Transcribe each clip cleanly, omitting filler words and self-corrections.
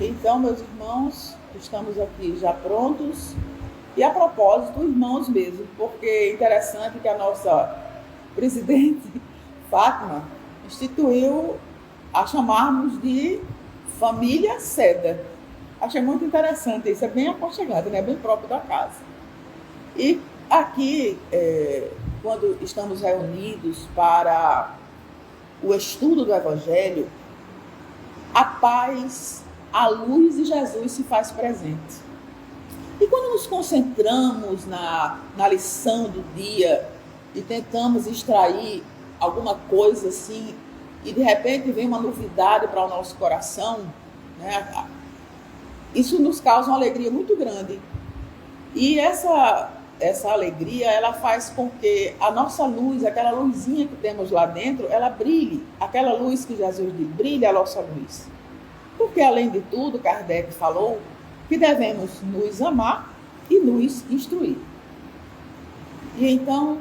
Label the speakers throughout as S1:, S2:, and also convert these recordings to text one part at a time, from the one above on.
S1: Então, meus irmãos, estamos aqui já prontos. E a propósito, irmãos mesmo, porque é interessante que a nossa presidente, Fátima, instituiu a chamarmos de família Seda. Achei muito interessante, isso é bem aconchegante, né? Bem próprio da casa. E aqui, quando estamos reunidos para o estudo do Evangelho, a paz, a luz de Jesus se faz presente. E quando nos concentramos na lição do dia e tentamos extrair alguma coisa assim, e de repente vem uma novidade para o nosso coração, né? Isso nos causa uma alegria muito grande. E essa alegria, ela faz com que a nossa luz, aquela luzinha que temos lá dentro, ela brilhe. Aquela luz que Jesus diz, brilha a nossa luz. Porque, além de tudo, Kardec falou que devemos nos amar e nos instruir. E então,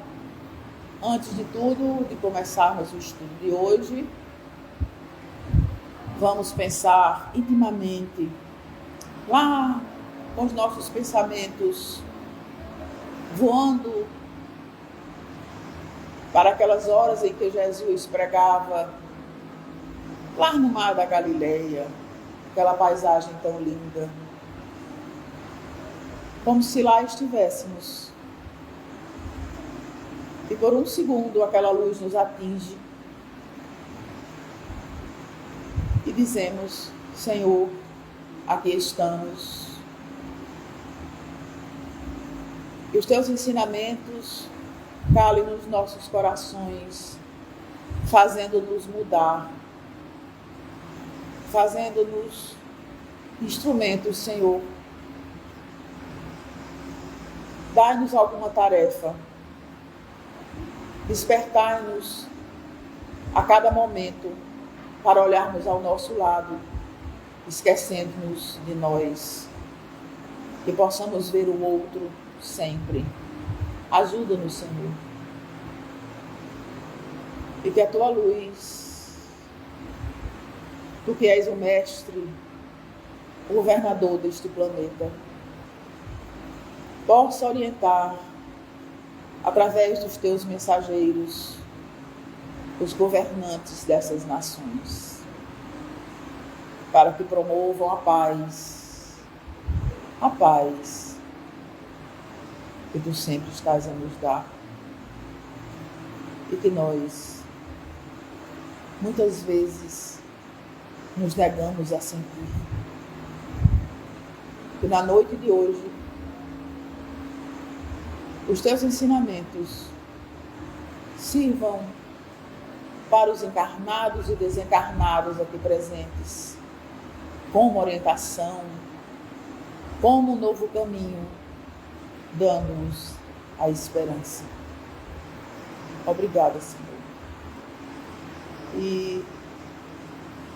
S1: antes de tudo, de começarmos o estudo de hoje, vamos pensar intimamente lá com os nossos pensamentos voando para aquelas horas em que Jesus pregava lá no mar da Galileia, aquela paisagem tão linda, como se lá estivéssemos. E por um segundo aquela luz nos atinge e dizemos: Senhor, aqui estamos. E os teus ensinamentos calem nos nossos corações, fazendo-nos mudar, fazendo-nos instrumentos, Senhor. Dai-nos alguma tarefa, despertai-nos a cada momento para olharmos ao nosso lado, esquecendo-nos de nós, que possamos ver o outro sempre. Ajuda-nos, Senhor, e que a tua luz, tu que és o mestre, o governador deste planeta, possa orientar, através dos teus mensageiros, os governantes dessas nações, para que promovam a paz que tu sempre estás a nos dar, e que nós, muitas vezes, nos negamos a sentir. Que na noite de hoje, os teus ensinamentos sirvam para os encarnados e desencarnados aqui presentes, como orientação, como um novo caminho, dando-nos a esperança. Obrigada, Senhor. E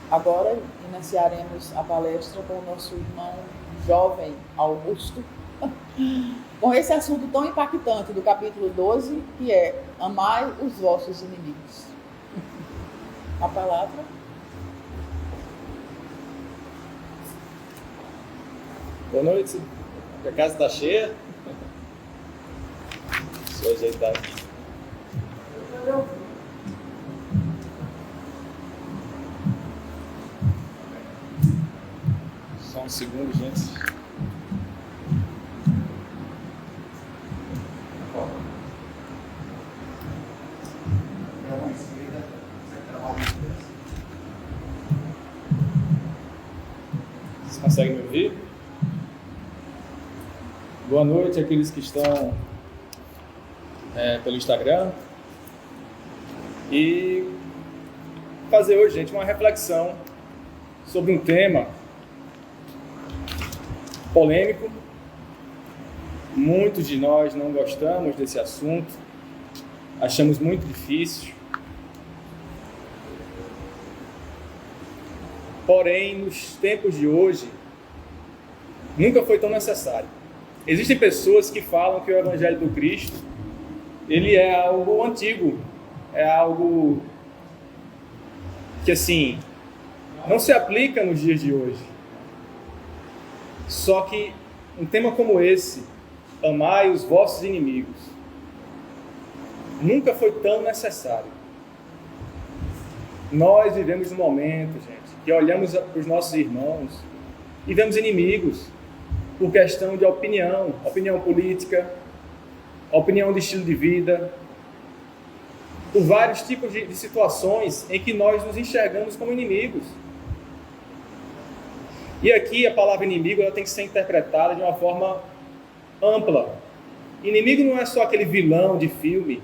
S1: agora iniciaremos a palestra com o nosso irmão jovem Augusto, com esse assunto tão impactante do capítulo 12, que é: amai os vossos inimigos. A palavra.
S2: Boa noite. A casa está cheia? Deixa eu ajeitar aqui. Só um segundo, gente. Vocês conseguem me ouvir? Boa noite àqueles que estão pelo Instagram. E fazer hoje, gente, uma reflexão sobre um tema polêmico. Muitos de nós não gostamos desse assunto, achamos muito difícil. Porém, nos tempos de hoje, nunca foi tão necessário. Existem pessoas que falam que o Evangelho do Cristo, ele é algo antigo, é algo que, assim, não se aplica nos dias de hoje. Só que um tema como esse, amai os vossos inimigos, nunca foi tão necessário. Nós vivemos um momento, gente, que olhamos para os nossos irmãos e vemos inimigos por questão de opinião política, opinião de estilo de vida, por vários tipos de situações em que nós nos enxergamos como inimigos. E aqui a palavra inimigo ela tem que ser interpretada de uma forma ampla. Inimigo não é só aquele vilão de filme,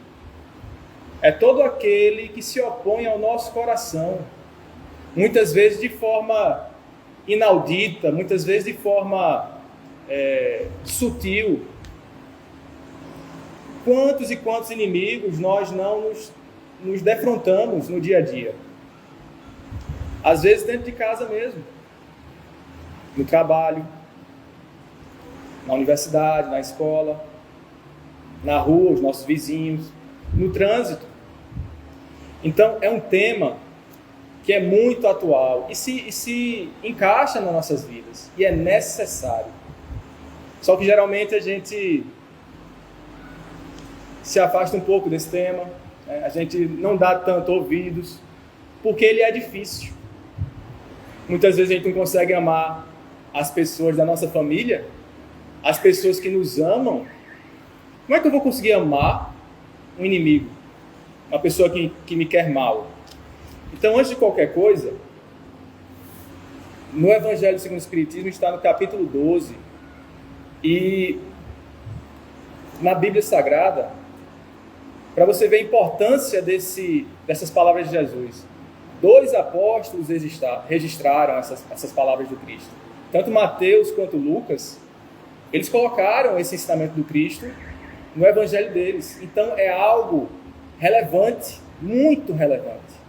S2: é todo aquele que se opõe ao nosso coração, muitas vezes de forma inaudita, muitas vezes de forma sutil. Quantos e quantos inimigos nós não nos defrontamos no dia a dia? Às vezes dentro de casa mesmo, no trabalho, na universidade, na escola, na rua, os nossos vizinhos, no trânsito. Então, é um tema que é muito atual e se encaixa nas nossas vidas e é necessário. Só que geralmente a gente se afasta um pouco desse tema, né? A gente não dá tanto ouvidos, porque ele é difícil. Muitas vezes a gente não consegue amar as pessoas da nossa família, as pessoas que nos amam. Como é que eu vou conseguir amar um inimigo? Uma pessoa que me quer mal? Então, antes de qualquer coisa, no Evangelho segundo o Espiritismo está no capítulo 12, e na Bíblia Sagrada, para você ver a importância dessas palavras de Jesus. 2 apóstolos registraram essas palavras do Cristo. Tanto Mateus quanto Lucas, eles colocaram esse ensinamento do Cristo no Evangelho deles. Então é algo relevante, muito relevante.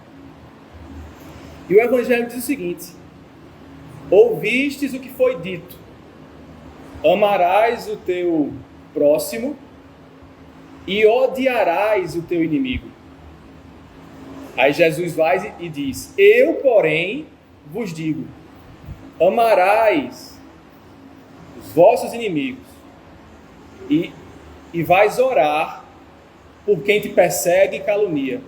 S2: E o Evangelho diz o seguinte: ouvistes o que foi dito, amarás o teu próximo e odiarás o teu inimigo. Aí Jesus vai e diz: eu, porém, vos digo, amarás os vossos inimigos e vais orar por quem te persegue e calunia.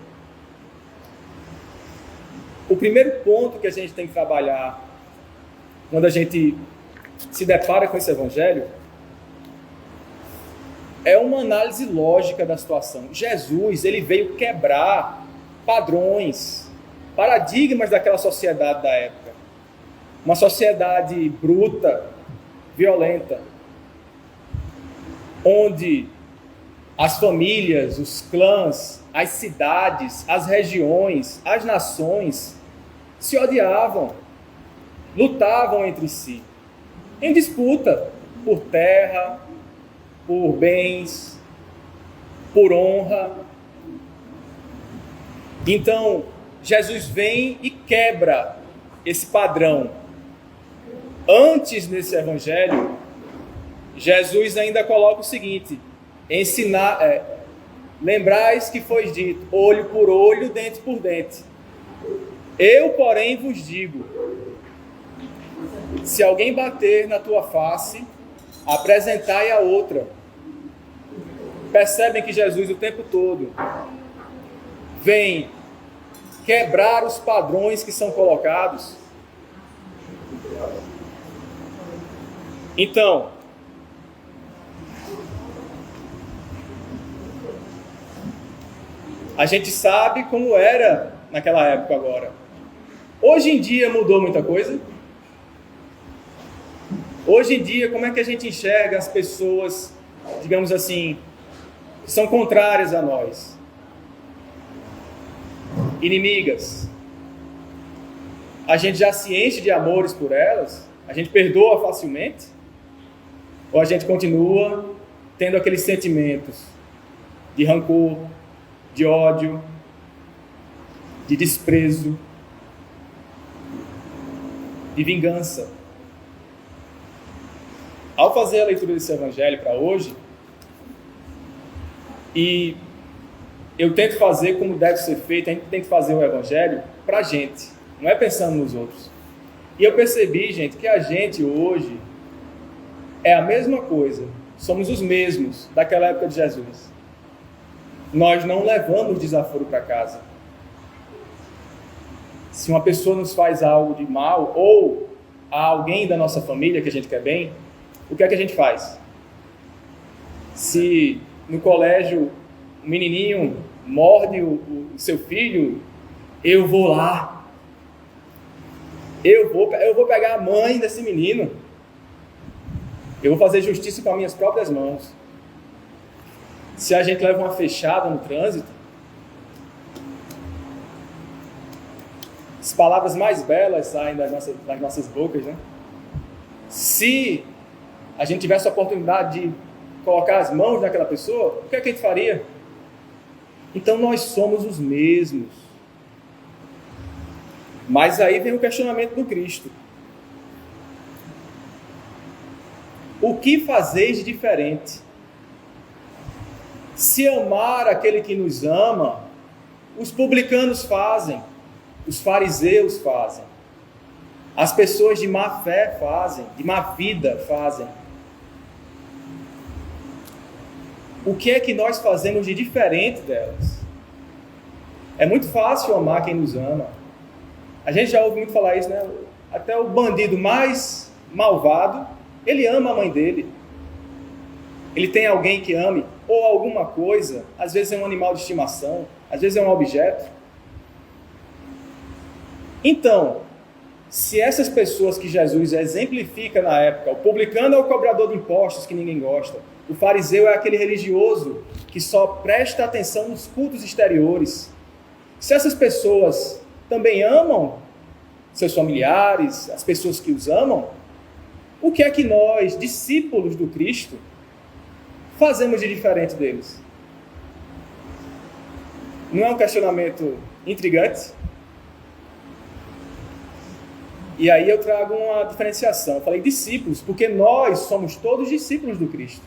S2: O primeiro ponto que a gente tem que trabalhar quando a gente se depara com esse evangelho é uma análise lógica da situação. Jesus, ele veio quebrar padrões, paradigmas daquela sociedade da época. Uma sociedade bruta, violenta, onde as famílias, os clãs, as cidades, as regiões, as nações se odiavam, lutavam entre si, em disputa por terra, por bens, por honra. Então, Jesus vem e quebra esse padrão. Antes desse evangelho, Jesus ainda coloca o seguinte: lembrais que foi dito, olho por olho, dente por dente. Eu, porém, vos digo, se alguém bater na tua face, apresentai a outra. Percebem que Jesus o tempo todo vem quebrar os padrões que são colocados. Então, a gente sabe como era naquela época agora. Hoje em dia mudou muita coisa. Hoje em dia, como é que a gente enxerga as pessoas, digamos assim, que são contrárias a nós? Inimigas. A gente já se enche de amores por elas? A gente perdoa facilmente? Ou a gente continua tendo aqueles sentimentos de rancor, de ódio, de desprezo, de vingança? Ao fazer a leitura desse evangelho para hoje, e eu tento fazer como deve ser feito, a gente tem que fazer o evangelho para a gente, não é pensando nos outros. E eu percebi, gente, que a gente hoje é a mesma coisa. Somos os mesmos daquela época de Jesus. Nós não levamos desaforo para casa. Se uma pessoa nos faz algo de mal, ou a alguém da nossa família que a gente quer bem, o que é que a gente faz? Se no colégio um menininho morde o seu filho, eu vou lá. Eu vou pegar a mãe desse menino. Eu vou fazer justiça com as minhas próprias mãos. Se a gente leva uma fechada no trânsito, as palavras mais belas saem das nossas bocas, né? Se a gente tivesse a oportunidade de colocar as mãos naquela pessoa, o que é que a gente faria? Então nós somos os mesmos. Mas aí vem o questionamento do Cristo. O que fazeis de diferente? Se amar aquele que nos ama, os publicanos fazem, os fariseus fazem, as pessoas de má fé fazem, de má vida fazem. O que é que nós fazemos de diferente delas? É muito fácil amar quem nos ama. A gente já ouve muito falar isso, né? Até o bandido mais malvado, ele ama a mãe dele. Ele tem alguém que ame, ou alguma coisa, às vezes é um animal de estimação, às vezes é um objeto. Então, se essas pessoas que Jesus exemplifica na época, o publicano é o cobrador de impostos que ninguém gosta, o fariseu é aquele religioso que só presta atenção nos cultos exteriores. Se essas pessoas também amam seus familiares, as pessoas que os amam, o que é que nós, discípulos do Cristo, fazemos de diferente deles? Não é um questionamento intrigante? E aí eu trago uma diferenciação. Eu falei discípulos, porque nós somos todos discípulos do Cristo.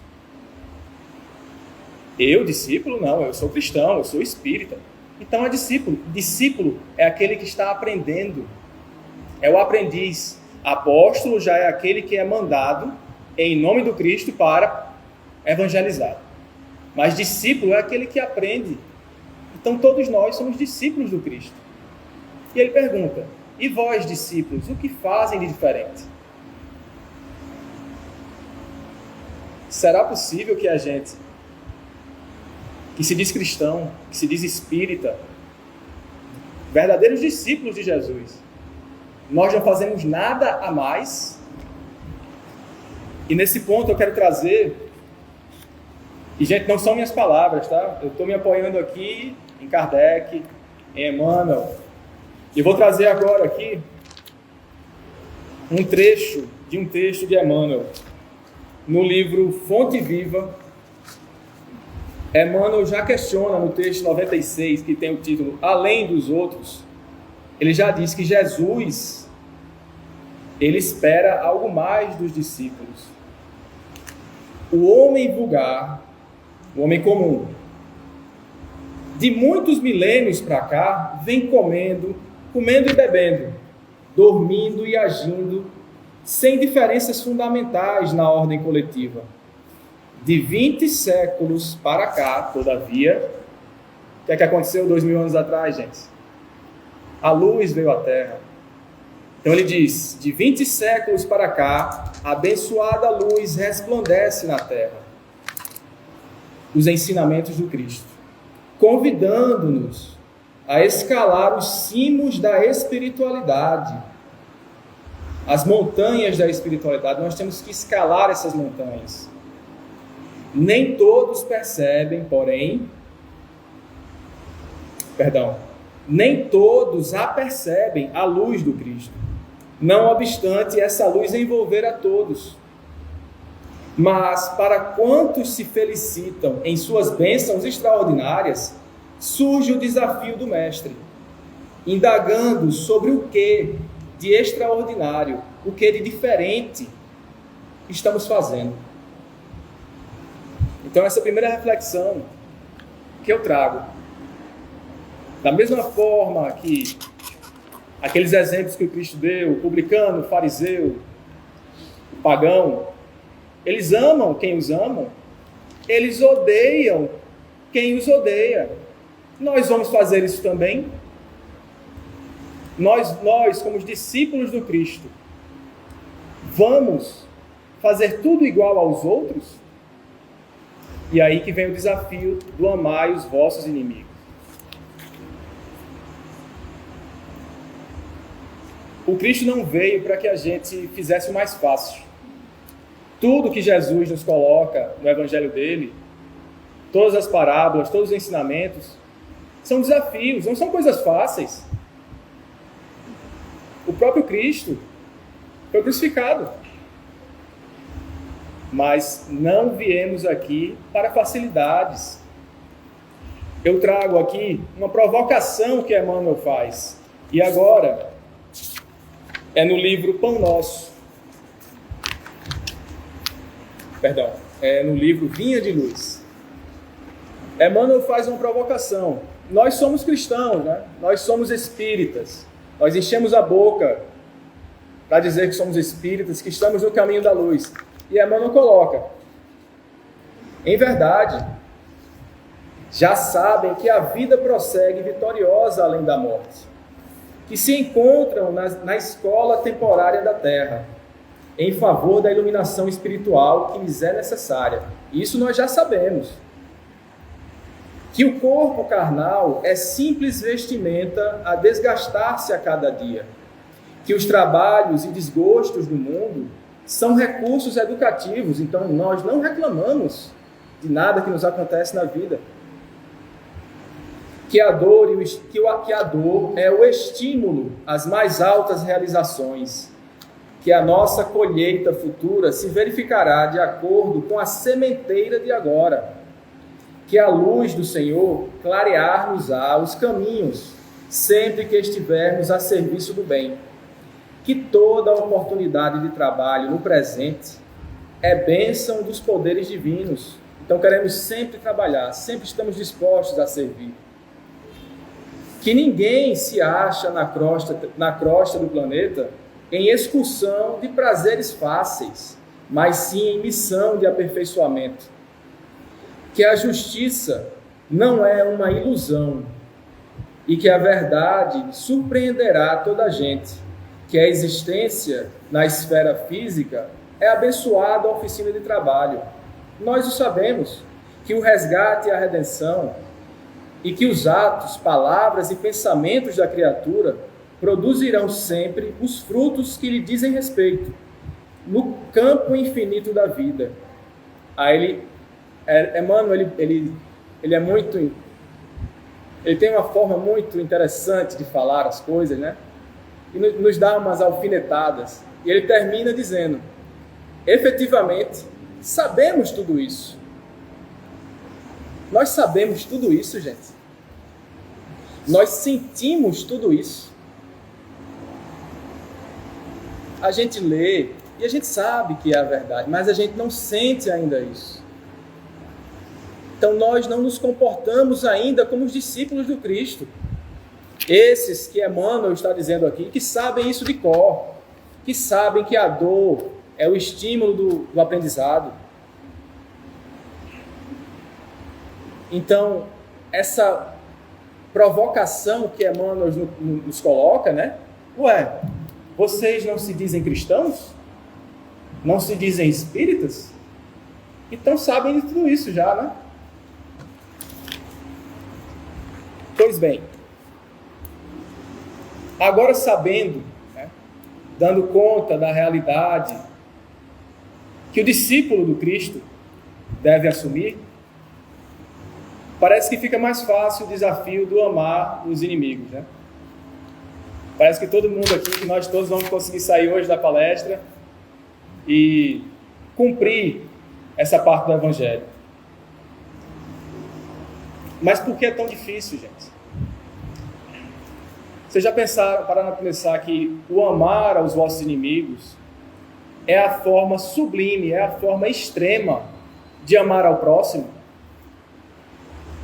S2: Eu, discípulo, não, eu sou cristão, eu sou espírita. Então é discípulo. Discípulo é aquele que está aprendendo. É o aprendiz. Apóstolo já é aquele que é mandado em nome do Cristo para evangelizar. Mas discípulo é aquele que aprende. Então todos nós somos discípulos do Cristo. E ele pergunta: e vós, discípulos, o que fazem de diferente? Será possível que a gente, que se diz cristão, que se diz espírita, verdadeiros discípulos de Jesus, nós não fazemos nada a mais? E nesse ponto eu quero trazer, e gente, não são minhas palavras, tá? Eu estou me apoiando aqui em Kardec, em Emmanuel, e vou trazer agora aqui um trecho de um texto de Emmanuel, no livro Fonte Viva. Emmanuel já questiona no texto 96, que tem o título Além dos Outros, ele já diz que Jesus, ele espera algo mais dos discípulos. O homem vulgar, o homem comum, de muitos milênios para cá, vem comendo e bebendo, dormindo e agindo, sem diferenças fundamentais na ordem coletiva. De 20 séculos para cá, todavia, o que é que aconteceu 2000 anos atrás, gente? A luz veio à Terra. Então ele diz, de 20 séculos para cá, a abençoada luz resplandece na Terra. Os ensinamentos do Cristo, convidando-nos a escalar os cimos da espiritualidade. As montanhas da espiritualidade, nós temos que escalar essas montanhas. Nem todos percebem, porém, nem todos apercebem a luz do Cristo. Não obstante essa luz envolver a todos. Mas para quantos se felicitam em suas bênçãos extraordinárias, surge o desafio do Mestre, indagando sobre o que de extraordinário, o que de diferente estamos fazendo. Então essa primeira reflexão que eu trago, da mesma forma que aqueles exemplos que o Cristo deu, o publicano, o fariseu, o pagão, Eles amam quem os amam, eles odeiam quem os odeia. Nós vamos fazer isso também? Nós, como discípulos do Cristo, vamos fazer tudo igual aos outros? E aí que vem o desafio do amai os vossos inimigos. O Cristo não veio para que a gente fizesse o mais fácil. Tudo que Jesus nos coloca no Evangelho dele, todas as parábolas, todos os ensinamentos, são desafios, não são coisas fáceis. O próprio Cristo foi crucificado. Mas não viemos aqui para facilidades. Eu trago aqui uma provocação que Emmanuel faz. E agora é no livro Pão Nosso. Perdão, é no livro Vinha de Luz. Emmanuel faz uma provocação. Nós somos cristãos, né? Nós somos espíritas. Nós enchemos a boca para dizer que somos espíritas, que estamos no caminho da luz. E Emmanuel coloca: em verdade, já sabem que a vida prossegue vitoriosa além da morte, que se encontram na escola temporária da terra, em favor da iluminação espiritual que lhes é necessária. Isso nós já sabemos. Que o corpo carnal é simples vestimenta a desgastar-se a cada dia. Que os trabalhos e desgostos do mundo são recursos educativos, então nós não reclamamos de nada que nos acontece na vida. Que a dor é o estímulo às mais altas realizações. Que a nossa colheita futura se verificará de acordo com a sementeira de agora. Que a luz do Senhor clarear-nos-á os caminhos, sempre que estivermos a serviço do bem. Que toda oportunidade de trabalho no presente é bênção dos poderes divinos. Então queremos sempre trabalhar, sempre estamos dispostos a servir. Que ninguém se acha na crosta do planeta em excursão de prazeres fáceis, mas sim em missão de aperfeiçoamento. Que a justiça não é uma ilusão e que a verdade surpreenderá toda a gente, que a existência na esfera física é abençoada a oficina de trabalho. Nós o sabemos, que o resgate e a redenção e que os atos, palavras e pensamentos da criatura produzirão sempre os frutos que lhe dizem respeito, no campo infinito da vida. Aí Emmanuel, ele é muito... Ele tem uma forma muito interessante de falar as coisas, né? E nos dá umas alfinetadas. E ele termina dizendo: efetivamente, sabemos tudo isso. Nós sabemos tudo isso, gente. Nós sentimos tudo isso. A gente lê e a gente sabe que é a verdade, mas a gente não sente ainda isso. Então nós não nos comportamos ainda como os discípulos do Cristo. Esses que Emmanuel está dizendo aqui, que sabem isso de cor, que sabem que a dor é o estímulo do aprendizado. Então, essa provocação que Emmanuel nos coloca, né? Ué, vocês não se dizem cristãos? Não se dizem espíritas? Então sabem de tudo isso já, né? Pois bem, agora sabendo, né, dando conta da realidade que o discípulo do Cristo deve assumir, parece que fica mais fácil o desafio do amar os inimigos, né? Parece que todo mundo aqui, que nós todos vamos conseguir sair hoje da palestra e cumprir essa parte do Evangelho. Mas por que é tão difícil, gente? Vocês já pararam para pensar que o amar aos vossos inimigos é a forma sublime, é a forma extrema de amar ao próximo?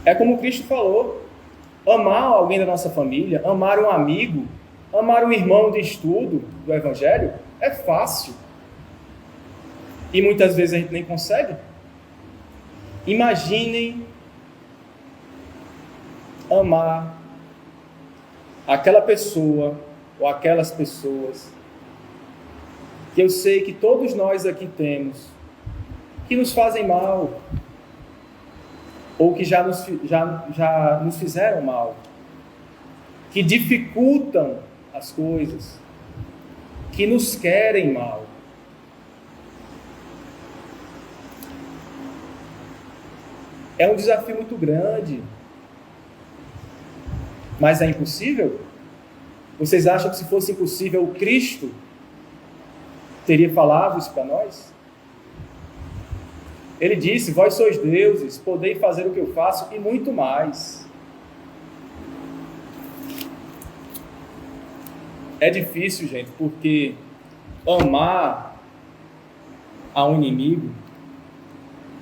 S2: É como Cristo falou: amar alguém da nossa família, amar um amigo, amar um irmão de estudo do Evangelho é fácil. E muitas vezes a gente nem consegue. Imaginem amar aquela pessoa ou aquelas pessoas que eu sei que todos nós aqui temos, que nos fazem mal, ou que já nos fizeram mal, que dificultam as coisas, que nos querem mal. É um desafio muito grande, mas é impossível? Vocês acham que se fosse impossível, o Cristo teria falado isso para nós? Ele disse: vós sois deuses, podeis fazer o que eu faço e muito mais. É difícil, gente, porque amar a um inimigo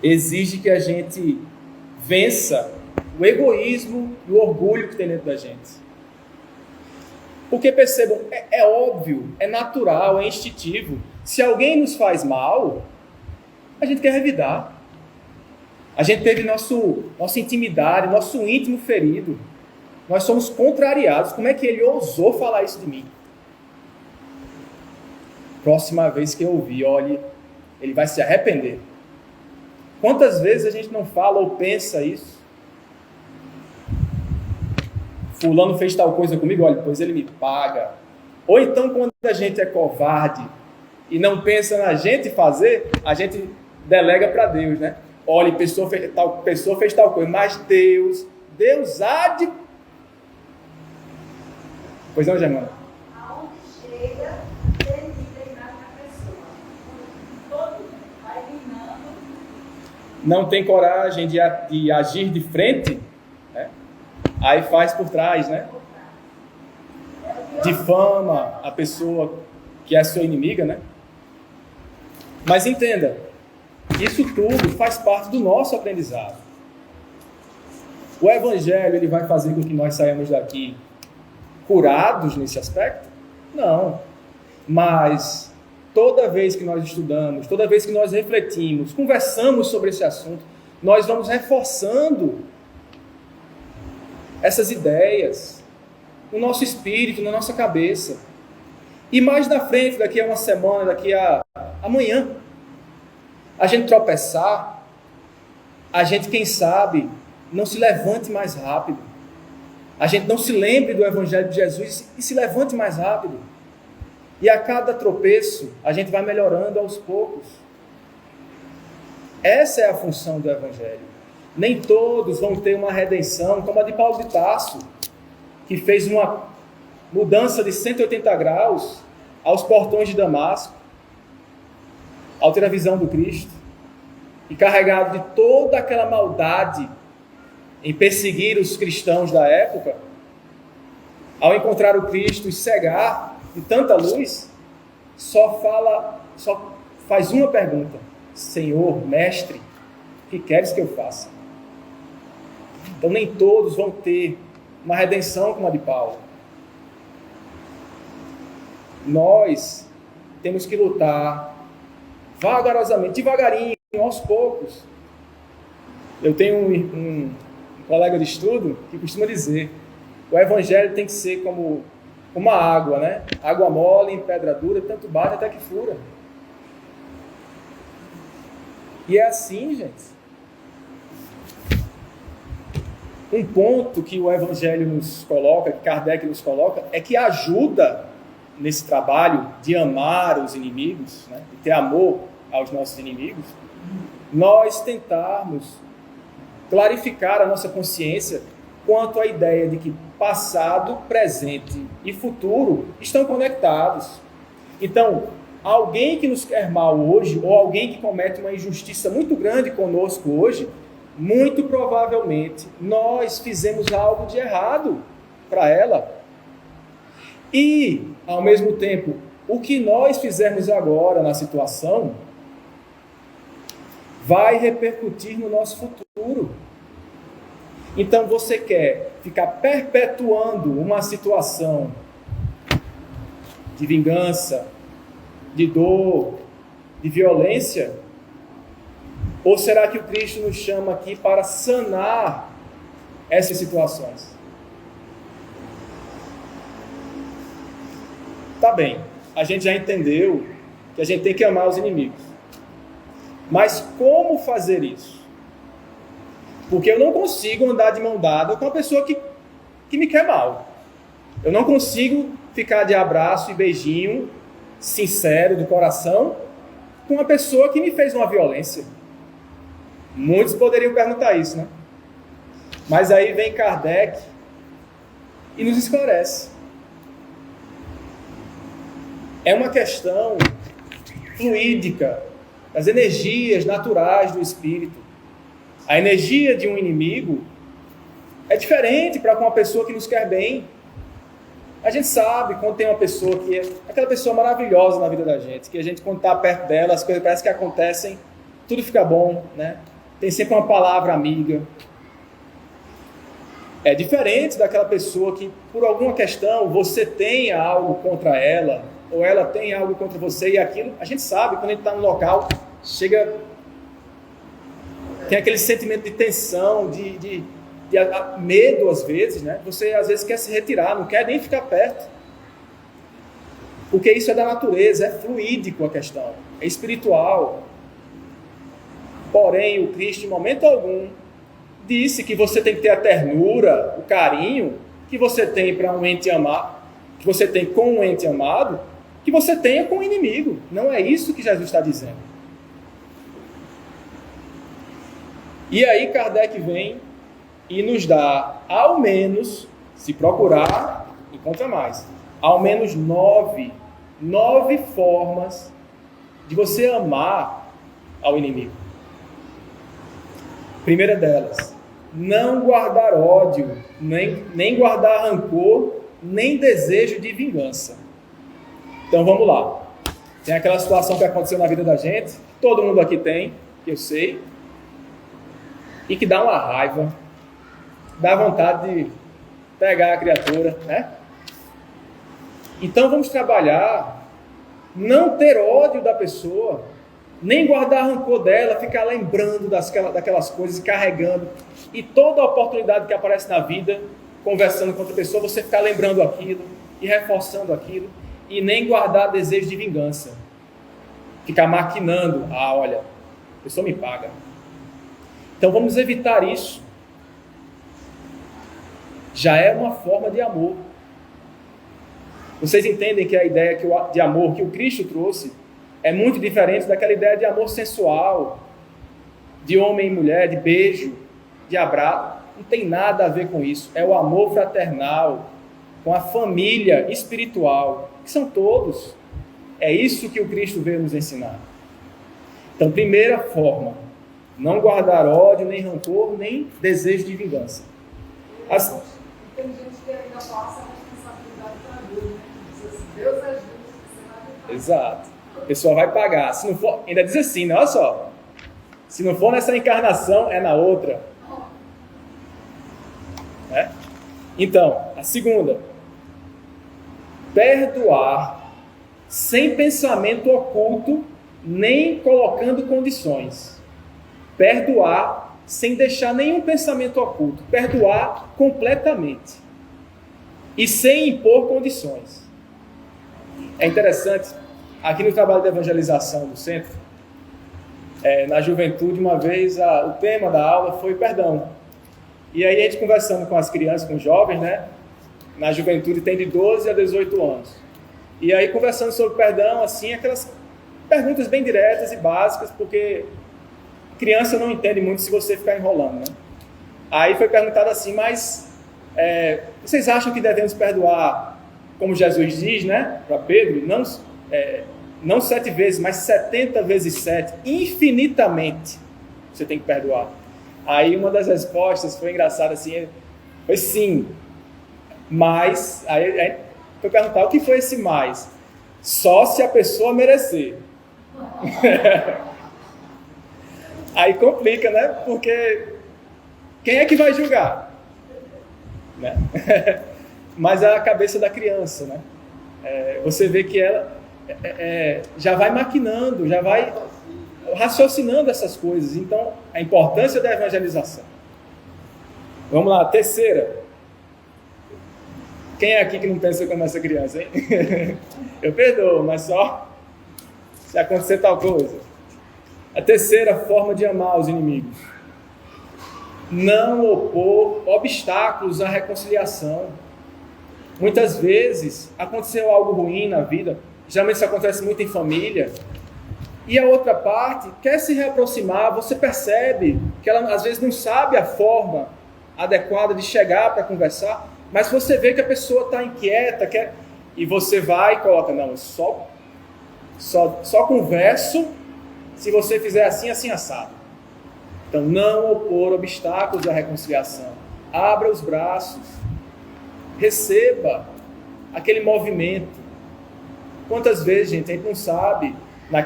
S2: exige que a gente vença o egoísmo e o orgulho que tem dentro da gente. Porque percebam, é óbvio, é natural, é instintivo. Se alguém nos faz mal, a gente quer revidar. A gente teve nossa intimidade, nosso íntimo ferido. Nós somos contrariados. Como é que ele ousou falar isso de mim? Próxima vez que eu ouvir, olhe, ele vai se arrepender. Quantas vezes a gente não fala ou pensa isso? Fulano fez tal coisa comigo, olha, pois ele me paga. Ou então, quando a gente é covarde e não pensa na gente fazer, a gente delega para Deus, né? Olha, pessoa fez tal coisa, mas Deus há de... Pois não, Germana?
S3: Aonde chega, tem na pessoa. Todo vai minando.
S2: Não tem coragem de agir de frente, né? Aí faz por trás, né? Difama a pessoa que é a sua inimiga, né? Mas entenda, isso tudo faz parte do nosso aprendizado. O Evangelho, ele vai fazer com que nós saiamos daqui curados nesse aspecto? Não. Mas toda vez que nós estudamos, toda vez que nós refletimos, conversamos sobre esse assunto, nós vamos reforçando essas ideias no nosso espírito, na nossa cabeça. E mais na frente, daqui a uma semana, daqui a amanhã, a gente tropeçar, a gente, quem sabe, não se levante mais rápido. A gente não se lembre do Evangelho de Jesus e se levante mais rápido. E a cada tropeço, a gente vai melhorando aos poucos. Essa é a função do Evangelho. Nem todos vão ter uma redenção, como a de Paulo de Tarso, que fez uma mudança de 180 graus aos portões de Damasco, ao ter a visão do Cristo, e carregado de toda aquela maldade em perseguir os cristãos da época, ao encontrar o Cristo e cegar de tanta luz, só faz uma pergunta: Senhor, Mestre, o que queres que eu faça? Então nem todos vão ter uma redenção como a de Paulo. Nós temos que lutar vagarosamente, devagarinho, aos poucos. Eu tenho um colega de estudo que costuma dizer: o Evangelho tem que ser como uma água, né? Água mole em pedra dura, tanto bate até que fura. E é assim, gente. Um ponto que o Evangelho nos coloca, que Kardec nos coloca, é que ajuda nesse trabalho de amar os inimigos, né? De ter amor aos nossos inimigos, nós tentarmos clarificar a nossa consciência quanto à ideia de que passado, presente e futuro estão conectados. Então, alguém que nos quer mal hoje, ou alguém que comete uma injustiça muito grande conosco hoje, muito provavelmente nós fizemos algo de errado para ela. E, ao mesmo tempo, o que nós fizermos agora na situação vai repercutir no nosso futuro. Então, você quer ficar perpetuando uma situação de vingança, de dor, de violência? Ou será que o Cristo nos chama aqui para sanar essas situações? Tá bem, a gente já entendeu que a gente tem que amar os inimigos. Mas como fazer isso? Porque eu não consigo andar de mão dada com uma pessoa que me quer mal. Eu não consigo ficar de abraço e beijinho sincero do coração com uma pessoa que me fez uma violência. Muitos poderiam perguntar isso, né? Mas aí vem Kardec e nos esclarece. É uma questão fluídica, das energias naturais do espírito. A energia de um inimigo é diferente para com uma pessoa que nos quer bem. A gente sabe quando tem uma pessoa que é aquela pessoa maravilhosa na vida da gente, que a gente, quando está perto dela, as coisas parecem que acontecem, tudo fica bom, né? Tem sempre uma palavra amiga. É diferente daquela pessoa que, por alguma questão, você tem algo contra ela, ou ela tem algo contra você, e aquilo, a gente sabe, quando a gente está no local, chega, tem aquele sentimento de tensão, de medo às vezes, né? Você às vezes quer se retirar, não quer nem ficar perto, porque isso é da natureza, é fluídico a questão, é espiritual. Porém, o Cristo, em momento algum, disse que você tem que ter a ternura, o carinho que você tem para um ente amado, que você tem com um ente amado, que você tenha com o inimigo. Não é isso que Jesus está dizendo. E aí Kardec vem e nos dá, ao menos, se procurar, encontra mais, ao menos 9 formas de você amar ao inimigo. Primeira delas, não guardar ódio, nem guardar rancor, nem desejo de vingança. Então vamos lá. Tem aquela situação que aconteceu na vida da gente, todo mundo aqui tem, que eu sei, e que dá uma raiva, dá vontade de pegar a criatura, né? Então vamos trabalhar, não ter ódio da pessoa, nem guardar rancor dela, ficar lembrando daquelas coisas e carregando. E toda oportunidade que aparece na vida, conversando com outra pessoa, você ficar lembrando aquilo e reforçando aquilo, e nem guardar desejo de vingança. Ficar maquinando, olha, a pessoa me paga. Então vamos evitar isso. Já é uma forma de amor. Vocês entendem que a ideia de amor que o Cristo trouxe é muito diferente daquela ideia de amor sensual, de homem e mulher, de beijo, de abraço. Não tem nada a ver com isso. É o amor fraternal, com a família espiritual, que são todos. É isso que o Cristo veio nos ensinar. Então, primeira forma, não guardar ódio, nem rancor, nem desejo de vingança.
S3: Tem gente que ainda passa a responsabilidade para Deus, né? Diz assim, Deus é justo, você vai pagar.
S2: Exato. A pessoa vai pagar. Se não for, ainda diz assim, né? Olha só. Se não for nessa encarnação, é na outra. É? Então, a segunda. Perdoar sem pensamento oculto, nem colocando condições. Perdoar sem deixar nenhum pensamento oculto. Perdoar completamente. E sem impor condições. É interessante, aqui no trabalho de evangelização do centro, na juventude, uma vez, o tema da aula foi perdão. E aí a gente conversando com as crianças, com os jovens, né? Na juventude tem de 12 a 18 anos. E aí conversando sobre perdão, assim, aquelas perguntas bem diretas e básicas, porque criança não entende muito se você ficar enrolando, né? Aí foi perguntado assim, mas vocês acham que devemos perdoar, como Jesus diz, né? Para Pedro, não 7 vezes, mas 70 vezes 7, infinitamente você tem que perdoar. Aí uma das respostas foi engraçada assim, foi sim, mas, aí foi perguntar o que foi esse mais? Só se a pessoa merecer. Aí complica, né? Porque quem é que vai julgar? Né? Mas é a cabeça da criança, né? Você vê que ela já vai maquinando, já vai raciocinando essas coisas. Então, a importância da evangelização. Vamos lá, terceira. Quem é aqui que não pensa como essa criança, hein? Eu perdoo, mas só se acontecer tal coisa. A terceira forma de amar os inimigos: não opor obstáculos à reconciliação. Muitas vezes aconteceu algo ruim na vida, geralmente isso acontece muito em família, e a outra parte quer se reaproximar, você percebe que ela às vezes não sabe a forma adequada de chegar para conversar, mas você vê que a pessoa está inquieta, e você vai e coloca, não, só converso se você fizer assim, assim, assado. Então, não opor obstáculos à reconciliação. Abra os braços. Receba aquele movimento. Quantas vezes, gente, a gente não sabe,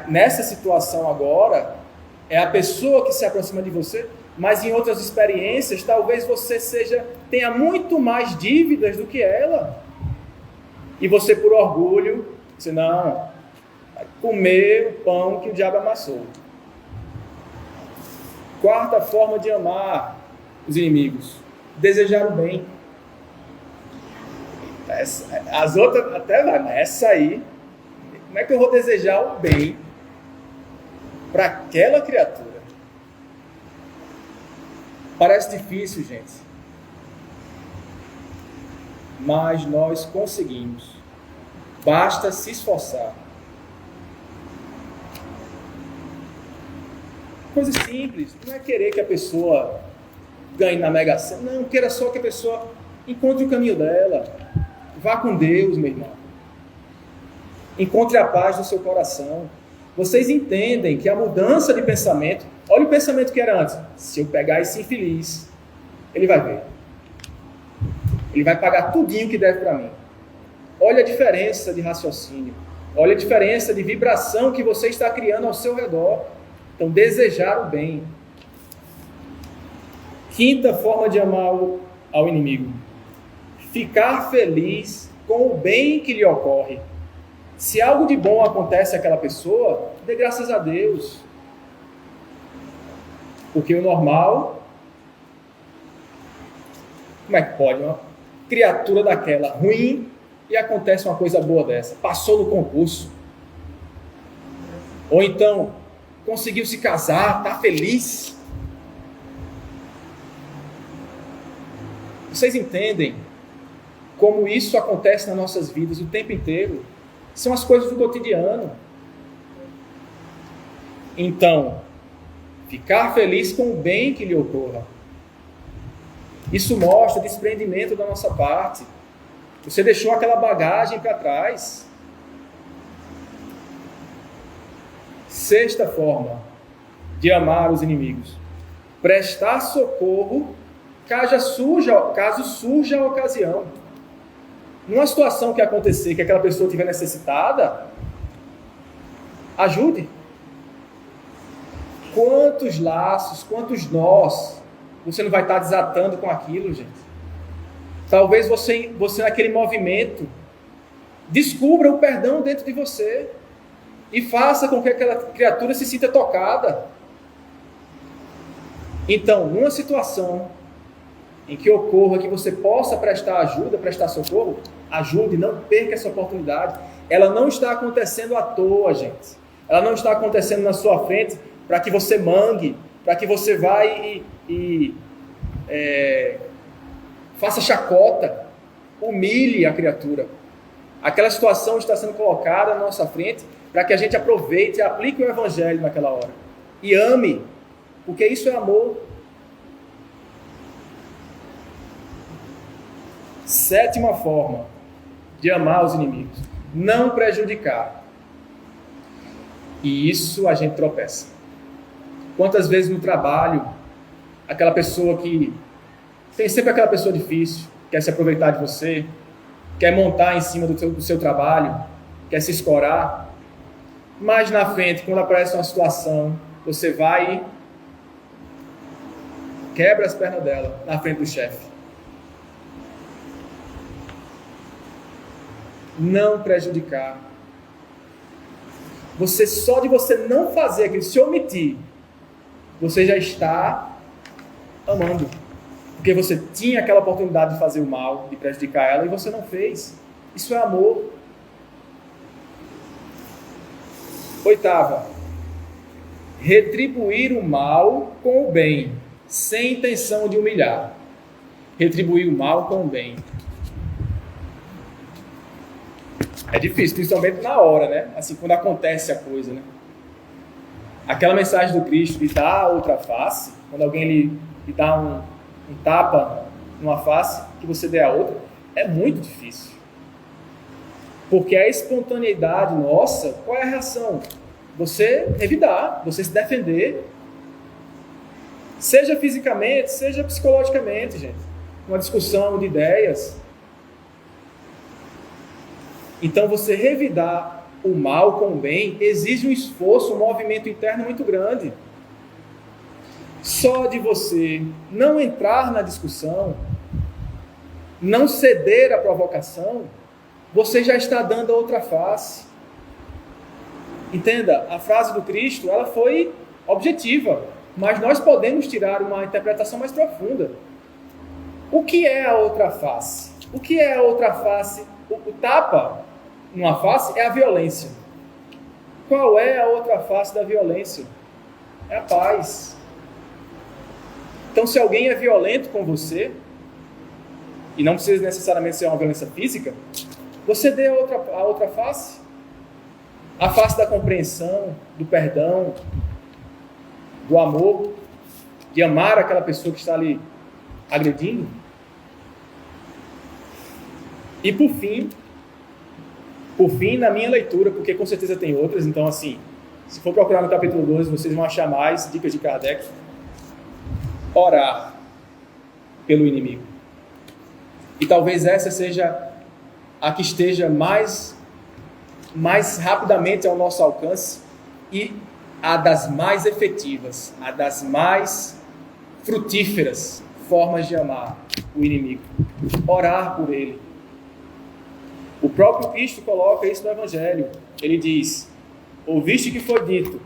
S2: nessa situação agora, é a pessoa que se aproxima de você, mas em outras experiências, talvez você tenha muito mais dívidas do que ela. E você, por orgulho, diz, não, vai comer o pão que o diabo amassou. Quarta forma de amar os inimigos: desejar o bem. As outras até vai, mas essa aí, como é que eu vou desejar o bem para aquela criatura? Parece difícil, gente, mas nós conseguimos. Basta se esforçar. Coisa simples, não é querer que a pessoa ganhe na Mega Sena, não, queira só que a pessoa encontre o caminho dela. Vá com Deus, meu irmão. Encontre a paz no seu coração. Vocês entendem que a mudança de pensamento, olha o pensamento que era antes, se eu pegar esse infeliz, ele vai ver. Ele vai pagar tudinho que deve para mim. Olha a diferença de raciocínio. Olha a diferença de vibração que você está criando ao seu redor. Então, desejar o bem. Quinta forma de amar ao inimigo: ficar feliz com o bem que lhe ocorre. Se algo de bom acontece àquela pessoa, dê graças a Deus. Porque o normal, como é que pode? Uma criatura daquela ruim e acontece uma coisa boa dessa. Passou no concurso. Ou então, conseguiu se casar, está feliz. Vocês entendem como isso acontece nas nossas vidas o tempo inteiro? São as coisas do cotidiano. Então, ficar feliz com o bem que lhe ocorra. Isso mostra desprendimento da nossa parte. Você deixou aquela bagagem para trás. Sexta forma de amar os inimigos: prestar socorro caso surja a ocasião. Numa situação que acontecer, que aquela pessoa estiver necessitada, ajude. Quantos laços, quantos nós você não vai estar desatando com aquilo, gente? Talvez você naquele movimento descubra o perdão dentro de você e faça com que aquela criatura se sinta tocada. Então, numa situação em que ocorra que você possa prestar ajuda, prestar socorro, ajude, não perca essa oportunidade. Ela não está acontecendo à toa, gente. Ela não está acontecendo na sua frente para que você mangue, para que você vá e faça chacota, humilhe a criatura. Aquela situação está sendo colocada na nossa frente para que a gente aproveite e aplique o Evangelho naquela hora. E ame, porque isso é amor. Sétima forma de amar os inimigos: não prejudicar. E isso a gente tropeça. Quantas vezes no trabalho, aquela pessoa que tem sempre aquela pessoa difícil, quer se aproveitar de você, quer montar em cima do seu trabalho, quer se escorar, mas na frente, quando aparece uma situação, você vai e quebra as pernas dela na frente do chefe. Não prejudicar. Só de você não fazer aquilo, se omitir, você já está amando. Porque você tinha aquela oportunidade de fazer o mal, de prejudicar ela, e você não fez. Isso é amor. 8ª, retribuir o mal com o bem, sem intenção de humilhar. Retribuir o mal com o bem. É difícil, principalmente na hora, né? Assim, quando acontece a coisa, né? Aquela mensagem do Cristo de dar a outra face, quando alguém lhe dá um tapa numa face, que você dê a outra, é muito difícil. Porque a espontaneidade nossa, qual é a reação? Você revidar, você se defender, seja fisicamente, seja psicologicamente, gente. Uma discussão de ideias. Então, você revidar o mal com o bem exige um esforço, um movimento interno muito grande. Só de você não entrar na discussão, não ceder à provocação, você já está dando a outra face. Entenda, a frase do Cristo, ela foi objetiva, mas nós podemos tirar uma interpretação mais profunda. O que é a outra face? O que é a outra face? O tapa numa face é a violência. Qual é a outra face da violência? É a paz. Então, se alguém é violento com você, e não precisa necessariamente ser uma violência física, você dê a outra face. A face da compreensão, do perdão, do amor, de amar aquela pessoa que está ali agredindo. E por fim, na minha leitura, porque com certeza tem outras, então assim, se for procurar no capítulo 12, vocês vão achar mais dicas de Kardec. Orar pelo inimigo. E talvez essa seja a que esteja mais rapidamente ao nosso alcance e a das mais efetivas, a das mais frutíferas formas de amar o inimigo. Orar por ele. O próprio Cristo coloca isso no Evangelho. Ele diz: ouviste que foi dito,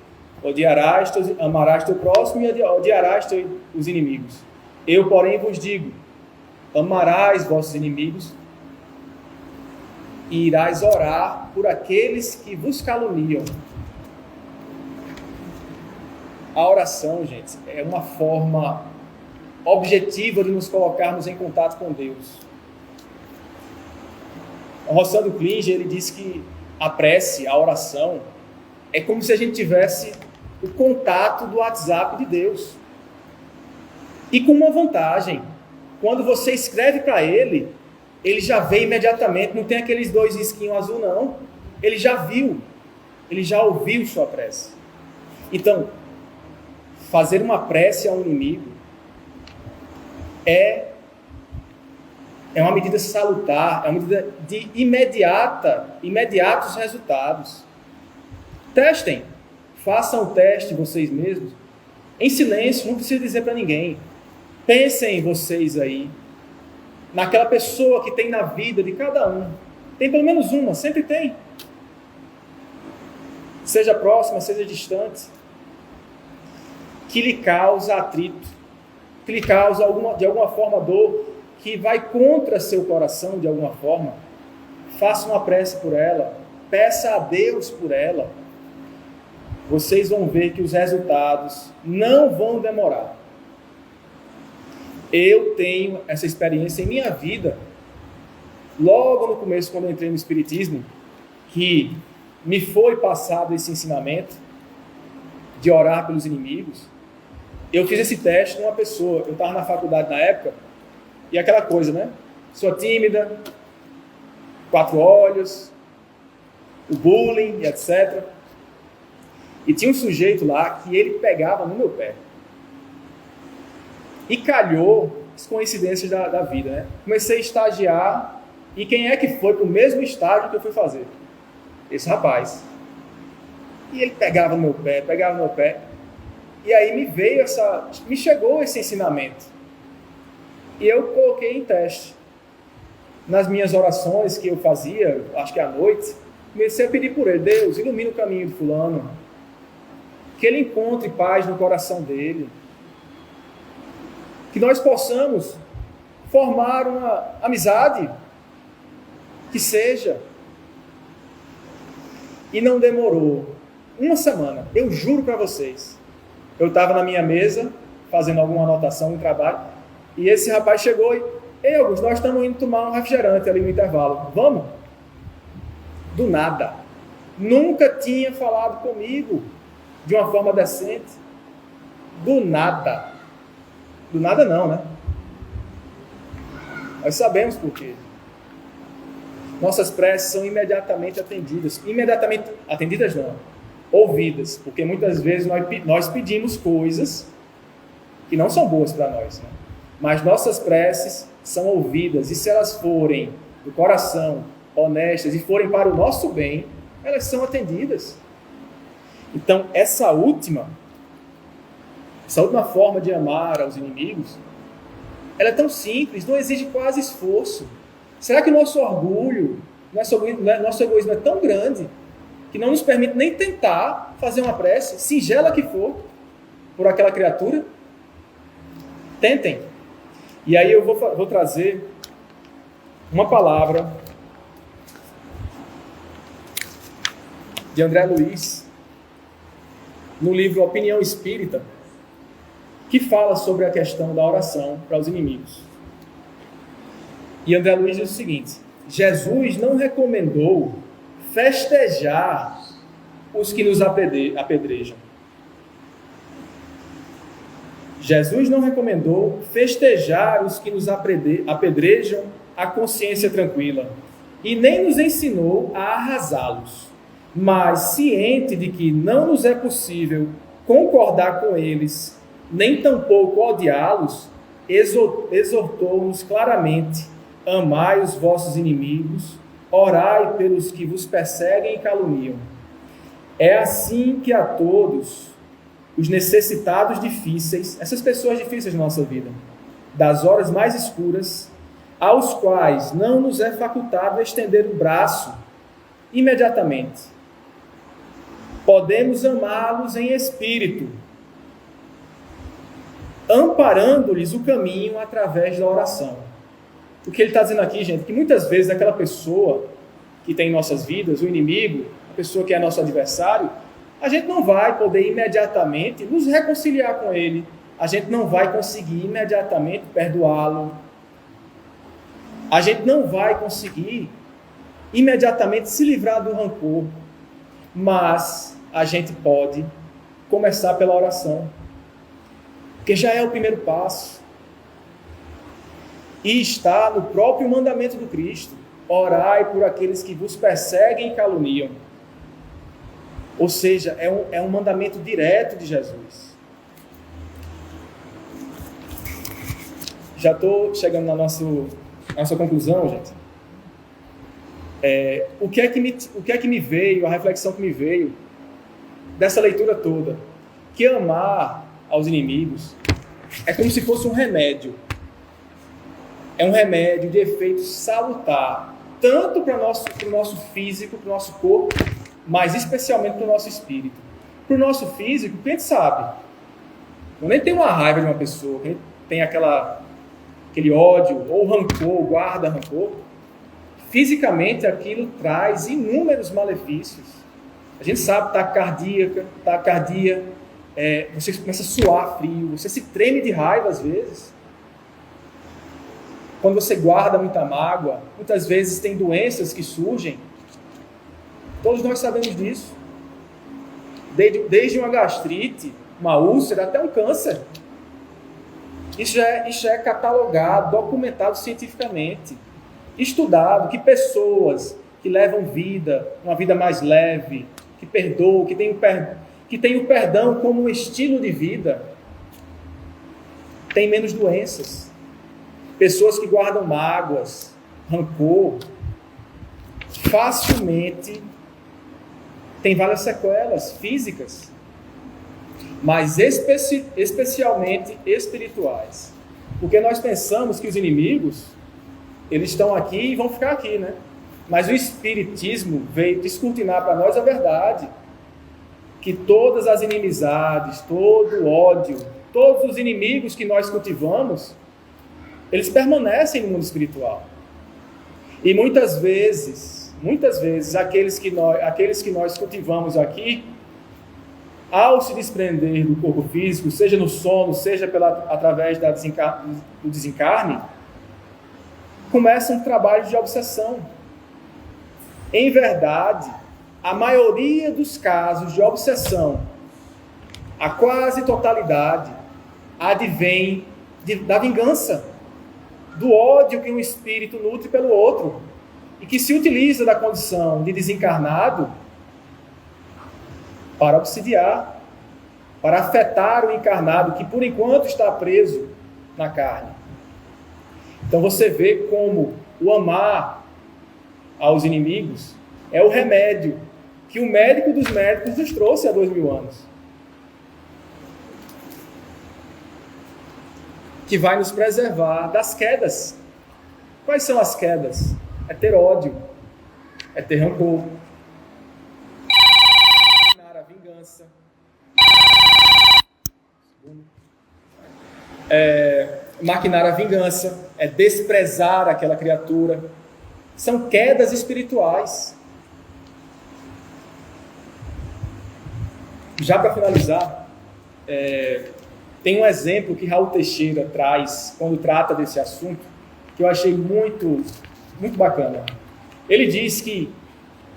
S2: amarás teu próximo e odiarás os inimigos. Eu, porém, vos digo, amarás vossos inimigos e irás orar por aqueles que vos caluniam. A oração, gente, é uma forma objetiva de nos colocarmos em contato com Deus. O Rossando Klinger, ele diz que a prece, a oração, é como se a gente tivesse o contato do WhatsApp de Deus. E com uma vantagem: quando você escreve para ele, ele já vê imediatamente, não tem aqueles 2 risquinhos azul, não. Ele já viu, ele já ouviu sua prece. Então, fazer uma prece ao inimigo é uma medida salutar, é uma medida de imediatos resultados. Testem, façam o teste vocês mesmos, em silêncio, não precisa dizer para ninguém. Pensem em vocês aí, naquela pessoa que tem na vida de cada um. Tem pelo menos uma, sempre tem. Seja próxima, seja distante. Que lhe causa atrito, que lhe causa de alguma forma dor, que vai contra seu coração de alguma forma. Faça uma prece por ela, peça a Deus por ela. Vocês vão ver que os resultados não vão demorar. Eu tenho essa experiência em minha vida, logo no começo, quando eu entrei no Espiritismo, que me foi passado esse ensinamento de orar pelos inimigos. Eu fiz esse teste numa pessoa, eu estava na faculdade na época, e aquela coisa, né? Pessoa tímida, 4 olhos, o bullying, etc. E tinha um sujeito lá que ele pegava no meu pé. E calhou, as coincidências da vida, né? Comecei a estagiar, e quem é que foi para o mesmo estágio que eu fui fazer? Esse rapaz. E ele pegava no meu pé, e aí me chegou esse ensinamento. E eu coloquei em teste. Nas minhas orações que eu fazia, acho que à noite, comecei a pedir por ele: Deus, ilumina o caminho de fulano, que ele encontre paz no coração dele, que nós possamos formar uma amizade que seja. E não demorou uma semana, eu juro para vocês. Eu estava na minha mesa, fazendo alguma anotação no trabalho, e esse rapaz chegou e: Ei, Augusto, nós estamos indo tomar um refrigerante ali no intervalo. Vamos? Do nada. Nunca tinha falado comigo de uma forma decente. Do nada. Do nada não, né? Nós sabemos por quê. Nossas preces são imediatamente atendidas. Imediatamente atendidas não, ouvidas. Porque muitas vezes nós pedimos coisas que não são boas para nós, né? Mas nossas preces são ouvidas. E se elas forem do coração, honestas, e forem para o nosso bem, elas são atendidas. Então, essa última forma de amar aos inimigos, ela é tão simples, não exige quase esforço. Será que o nosso orgulho, nosso egoísmo é tão grande que não nos permite nem tentar fazer uma prece, singela que for, por aquela criatura? Tentem. E aí eu vou trazer uma palavra de André Luiz, no livro Opinião Espírita, que fala sobre a questão da oração para os inimigos. E André Luiz diz o seguinte: Jesus não recomendou festejar os que nos apedrejam. Jesus não recomendou festejar os que nos apedrejam a consciência tranquila, e nem nos ensinou a arrasá-los, mas ciente de que não nos é possível concordar com eles, nem tampouco odiá-los, exortou-nos claramente: amai os vossos inimigos, orai pelos que vos perseguem e caluniam. É assim que a todos os necessitados difíceis, essas pessoas difíceis na nossa vida, das horas mais escuras, aos quais não nos é facultado estender o braço imediatamente, podemos amá-los em espírito, amparando-lhes o caminho através da oração. O que ele está dizendo aqui, gente, que muitas vezes aquela pessoa que tem em nossas vidas, o inimigo, a pessoa que é nosso adversário, a gente não vai poder imediatamente nos reconciliar com ele, a gente não vai conseguir imediatamente perdoá-lo, a gente não vai conseguir imediatamente se livrar do rancor, mas a gente pode começar pela oração, porque já é o primeiro passo, e está no próprio mandamento do Cristo: orai por aqueles que vos perseguem e caluniam. Ou seja, é um mandamento direto de Jesus. Já estou chegando na nossa conclusão, gente. O que é que me veio, a reflexão que me veio dessa leitura toda? Que amar aos inimigos é como se fosse um remédio. É um remédio de efeito salutar, tanto para o nosso físico, para o nosso corpo, mas especialmente para o nosso espírito. Para o nosso físico, quem gente sabe? Eu nem tenho uma raiva de uma pessoa, quem tem aquele ódio, ou rancor, guarda rancor, fisicamente aquilo traz inúmeros malefícios. A gente sabe, taquicardia, você começa a suar frio, você se treme de raiva às vezes. Quando você guarda muita mágoa, muitas vezes tem doenças que surgem. Todos nós sabemos disso. Desde uma gastrite, uma úlcera, até um câncer. Isso já é catalogado, documentado cientificamente, estudado, que pessoas que levam uma vida mais leve, que perdoam, que têm o perdão como um estilo de vida, têm menos doenças. Pessoas que guardam mágoas, rancor, facilmente têm várias sequelas físicas, mas especialmente espirituais. Porque nós pensamos que os inimigos, eles estão aqui e vão ficar aqui, né? Mas o Espiritismo veio descortinar para nós a verdade, que todas as inimizades, todo o ódio, todos os inimigos que nós cultivamos, eles permanecem no mundo espiritual. E muitas vezes, aqueles que nós cultivamos aqui, ao se desprender do corpo físico, seja no sono, seja através do desencarne, começa um trabalho de obsessão. Em verdade, a maioria dos casos de obsessão, a quase totalidade, advém da vingança, do ódio que um espírito nutre pelo outro, e que se utiliza da condição de desencarnado para obsidiar, para afetar o encarnado, que por enquanto está preso na carne. Então você vê como o amar aos inimigos é o remédio que o médico dos médicos nos trouxe há 2000 anos. Que vai nos preservar das quedas. Quais são as quedas? É ter ódio, é ter rancor, a vingança, maquinar a vingança, é desprezar aquela criatura. São quedas espirituais. Já para finalizar, tem um exemplo que Raul Teixeira traz quando trata desse assunto, que eu achei muito, muito bacana. Ele diz que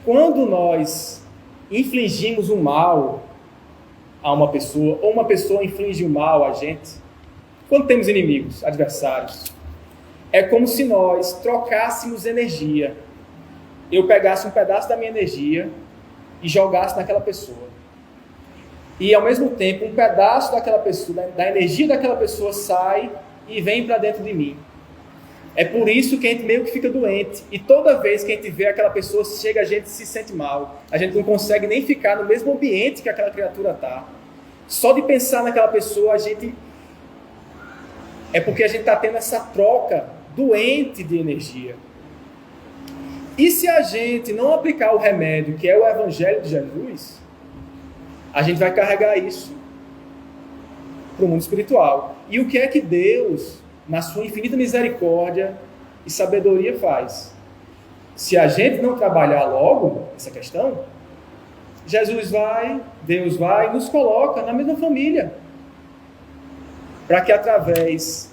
S2: quando nós infligimos um mal a uma pessoa, ou uma pessoa inflige um mal a gente, quando temos inimigos, adversários, é como se nós trocássemos energia. Eu pegasse um pedaço da minha energia e jogasse naquela pessoa. E ao mesmo tempo, um pedaço daquela pessoa, da energia daquela pessoa sai e vem para dentro de mim. É por isso que a gente meio que fica doente. E toda vez que a gente vê aquela pessoa, a gente se sente mal. A gente não consegue nem ficar no mesmo ambiente que aquela criatura está. Só de pensar naquela pessoa, é porque a gente está tendo essa troca doente de energia. E se a gente não aplicar o remédio, que é o Evangelho de Jesus, a gente vai carregar isso para o mundo espiritual. E o que é que Deus, na sua infinita misericórdia e sabedoria, faz? Se a gente não trabalhar logo essa questão, Deus vai e nos coloca na mesma família, para que através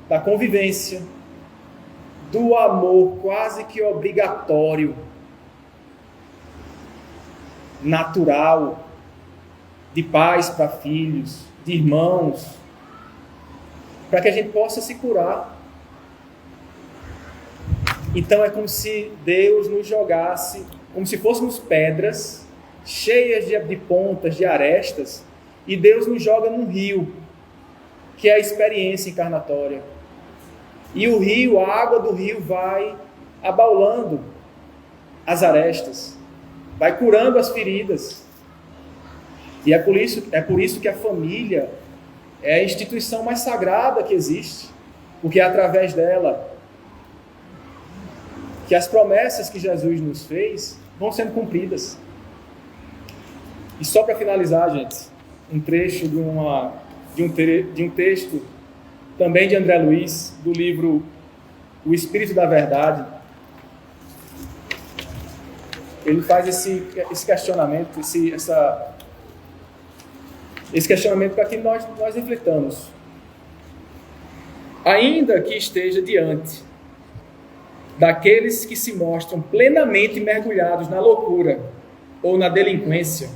S2: da convivência, do amor quase que obrigatório, natural, de pais para filhos, de irmãos, para que a gente possa se curar. Então é como se Deus nos jogasse, como se fôssemos pedras cheias de pontas, de arestas, e Deus nos joga num rio, que é a experiência encarnatória. E o rio, a água do rio vai abaulando as arestas, vai curando as feridas. E é por isso que a família é a instituição mais sagrada que existe, porque é através dela que as promessas que Jesus nos fez vão sendo cumpridas. E só para finalizar, gente, um trecho de um texto também de André Luiz, do livro O Espírito da Verdade. Ele faz esse questionamento, esse questionamento para que nós refletamos. Ainda que esteja diante daqueles que se mostram plenamente mergulhados na loucura ou na delinquência,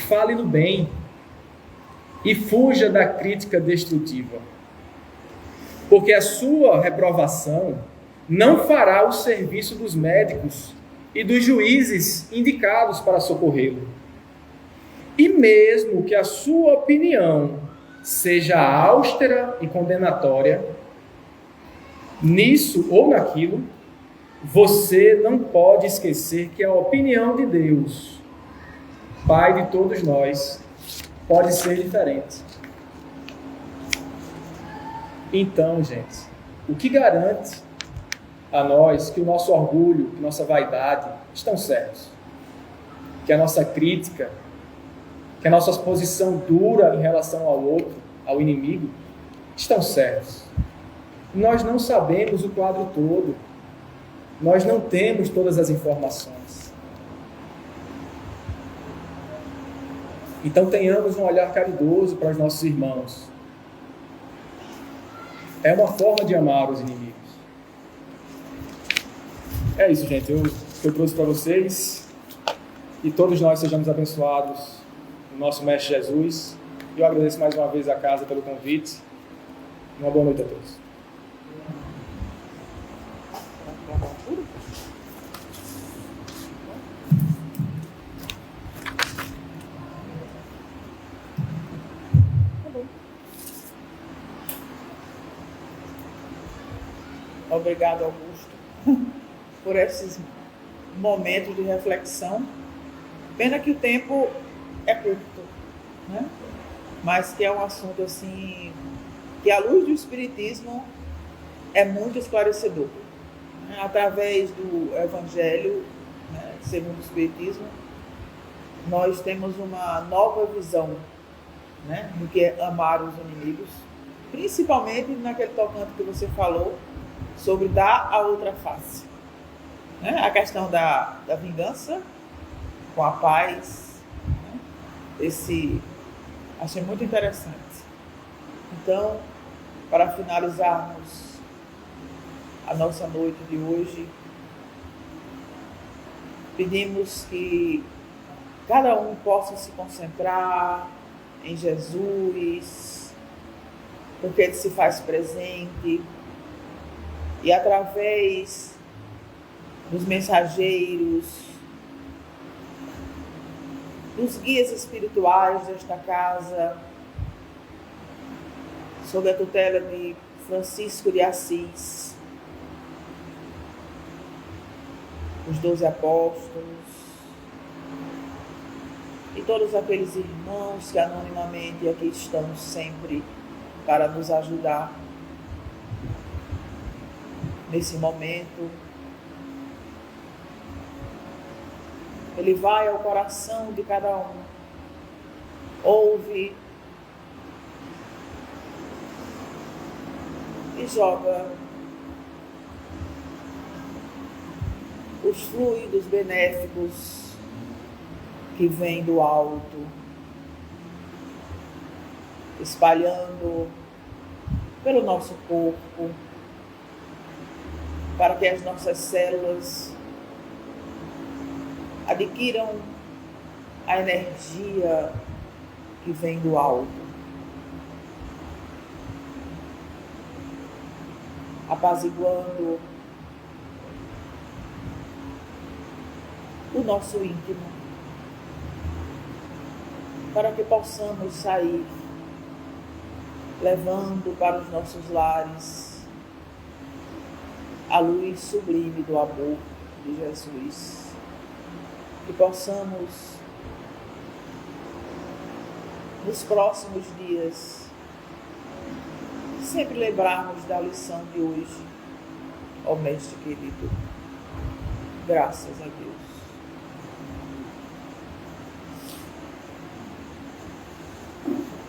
S2: fale no bem e fuja da crítica destrutiva, porque a sua reprovação não fará o serviço dos médicos e dos juízes indicados para socorrê-lo. E mesmo que a sua opinião seja austera e condenatória, nisso ou naquilo, você não pode esquecer que a opinião de Deus, Pai de todos nós, pode ser diferente. Então, gente, o que garante a nós que o nosso orgulho, que nossa vaidade estão certos. Que a nossa crítica, que a nossa posição dura em relação ao outro, ao inimigo, estão certos. Nós não sabemos o quadro todo. Nós não temos todas as informações. Então tenhamos um olhar caridoso para os nossos irmãos. É uma forma de amar os inimigos. É isso, gente. Eu trouxe para vocês. E todos nós sejamos abençoados no nosso Mestre Jesus. E eu agradeço mais uma vez a casa pelo convite. Uma boa noite a todos.
S1: Obrigado, Augusto, por esses momentos de reflexão. Pena que o tempo é curto, né? Mas que é um assunto assim, que à luz do Espiritismo é muito esclarecedor. Né? Através do Evangelho, né, segundo o Espiritismo, nós temos uma nova visão, né, do que é amar os inimigos, principalmente naquele tocante que você falou, sobre dar a outra face. Né? A questão da vingança com a paz. Né? Achei muito interessante. Então, para finalizarmos a nossa noite de hoje, pedimos que cada um possa se concentrar em Jesus, porque Ele se faz presente, e através dos mensageiros, dos guias espirituais desta casa, sob a tutela de Francisco de Assis, os 12 apóstolos e todos aqueles irmãos que anonimamente aqui estão sempre para nos ajudar nesse momento. Ele vai ao coração de cada um, ouve e joga os fluidos benéficos que vêm do alto, espalhando pelo nosso corpo, para que as nossas células adquiram a energia que vem do alto, apaziguando o nosso íntimo, para que possamos sair levando para os nossos lares a luz sublime do amor de Jesus. Que possamos, nos próximos dias, sempre lembrarmos da lição de hoje, ó Mestre querido. Graças a Deus.